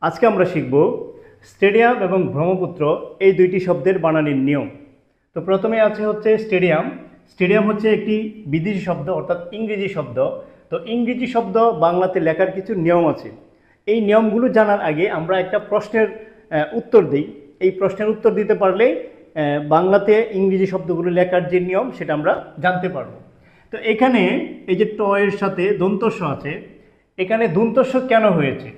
আজকে আমরা শিখব স্টেডিয়াম এবং ব্রহ্মপুত্র এই দুইটি শব্দের বানানের নিয়ম। তো প্রথমে আছে হচ্ছে স্টেডিয়াম। স্টেডিয়াম হচ্ছে একটি বিদেশি শব্দ অর্থাৎ ইংরেজি শব্দ। তো ইংরেজি শব্দ বাংলাতে লেখার কিছু নিয়ম আছে। এই নিয়মগুলো জানার আগে আমরা একটা প্রশ্নের উত্তর দিই। এই প্রশ্নের উত্তর দিতে পারলে বাংলাতে ইংরেজি শব্দগুলো লেখার যে নিয়ম সেটা আমরা জানতে পারবো। তো এখানে এই যে ট এর সাথে দন্তস্ব আছে, এখানে দন্তস্ব কেন হয়েছে?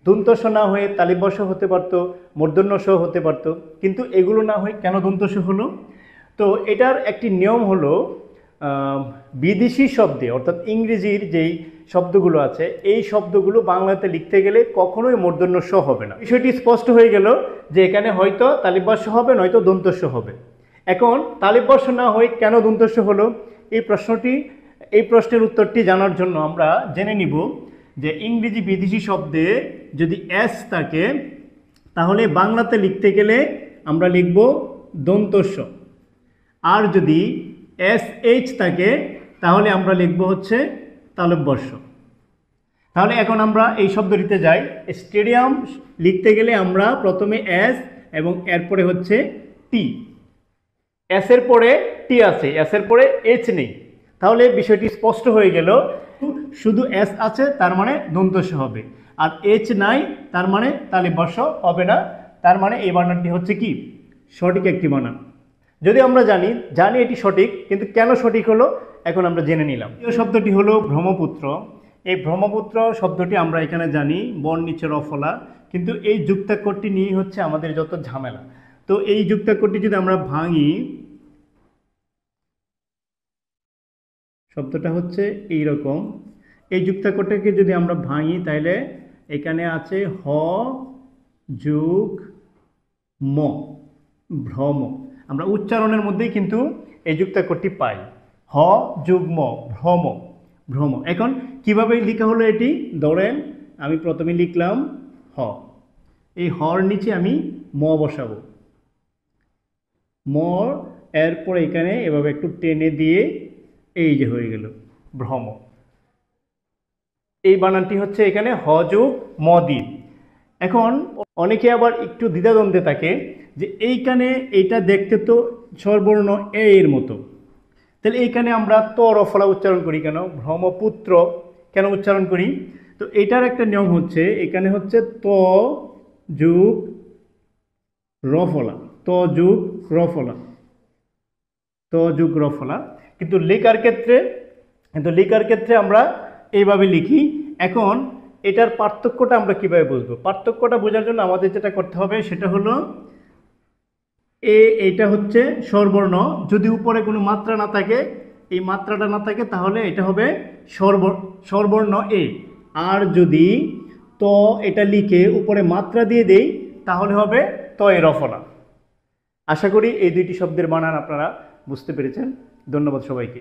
দন্তস্ব না হয়ে তালিবস্য হতে পারতো, মূর্ধন্য ষ হতে পারতো, কিন্তু এগুলো না হয়ে কেন দন্তস্ব হলো? তো এটার একটি নিয়ম হলো বিদেশি শব্দে অর্থাৎ ইংরেজির যেই শব্দগুলো আছে এই শব্দগুলো বাংলাতে লিখতে গেলে কখনোই মূর্ধন্য ষ হবে না। বিষয়টি স্পষ্ট হয়ে গেল যে এখানে হয়তো তালিবস্য হবে নয়তো দন্তস্ব হবে। এখন তালিবস্য না হয়ে কেন দন্তস্ব হলো এই প্রশ্নের উত্তরটি জানার জন্য আমরা জেনে নিব যে ইংরেজি বিদেশি শব্দে যদি এস থাকে তাহলে বাংলাতে লিখতে গেলে আমরা লিখব দন্তস্ব, আর যদি এস এইচ থাকে তাহলে আমরা লিখব হচ্ছে তালব্যস্য। তাহলে এখন আমরা এই শব্দটিতে যাই। স্টেডিয়াম লিখতে গেলে আমরা প্রথমে এস এবং এরপরে হচ্ছে টি। এস এর পরে টি আছে, এস এর পরে এইচ নেই। তাহলে বিষয়টি স্পষ্ট হয়ে গেল, শুধু এস আছে তার মানে দন্তস্ব হবে, আর এইচ নাই তার মানে তালিবস্য হবে না। তার মানে এই বানানটি হচ্ছে কি সঠিক একটি বানান। যদি আমরা জানি এটি সঠিক, কিন্তু কেন সঠিক হলো এখন আমরা জেনে নিলাম। এই শব্দটি হলো ব্রহ্মপুত্র। এই ব্রহ্মপুত্র শব্দটি আমরা এখানে জানি বন নিচে রফলা, কিন্তু এই যুক্তাক্ষরটি নিয়ে হচ্ছে আমাদের যত ঝামেলা। তো এই যুক্তাক্ষরটি যদি আমরা ভাঙি, শব্দটা হচ্ছে এইরকম। এই যুক্তাক্ষরটাকে যদি আমরা ভাঙি তাহলে এখানে আছে হ যুগ ম, ভ্রম। আমরা উচ্চারণের মধ্যেই কিন্তু এই যুক্তাক্ষরটি পাই, হ যুগ ম, ভ্রম, ভ্রম। এখন কিভাবে লেখা হলো এটি? ধরেন আমি প্রথমে লিখলাম হ, এই হর নিচে আমি ম বসাবো, ম, এরপর এখানে এভাবে একটু টেনে দিয়ে এই যে হয়ে গেল ভ্রম। এই বানানটি হচ্ছে এখানে হ যোগ ম দিয়ে। এখন অনেকে আবার একটু দ্বিধাদ্বন্দ্বে থাকে যে এইখানে এইটা দেখতে তো স্বরবর্ণ এ এর মতো, তাহলে এইখানে আমরা ত রফলা উচ্চারণ করি কেন? ব্রহ্মপুত্র কেন উচ্চারণ করি? তো এটার একটা নিয়ম হচ্ছে, এখানে হচ্ছে ত যুগ রফলা, ত যুগ রফলা, ত যুগ রফলা। কিন্তু লেখার ক্ষেত্রে আমরা এইভাবে লিখি। এখন এটার পার্থক্যটা আমরা কিভাবে বুঝবো? পার্থক্যটা বোঝার জন্য আমাদের যেটা করতে হবে সেটা হলো এইটা হচ্ছে স্বরবর্ণ, যদি উপরে কোনো মাত্রা না থাকে, এই মাত্রাটা না থাকে তাহলে এটা হবে স্বরবর্ণ এ। আর যদি ত এটা লিখে উপরে মাত্রা দিয়ে দেই তাহলে হবে ত এ রফলা। আশা করি এই দুইটি শব্দের বানান আপনারা বুঝতে পেরেছেন। ধন্যবাদ সবাইকে।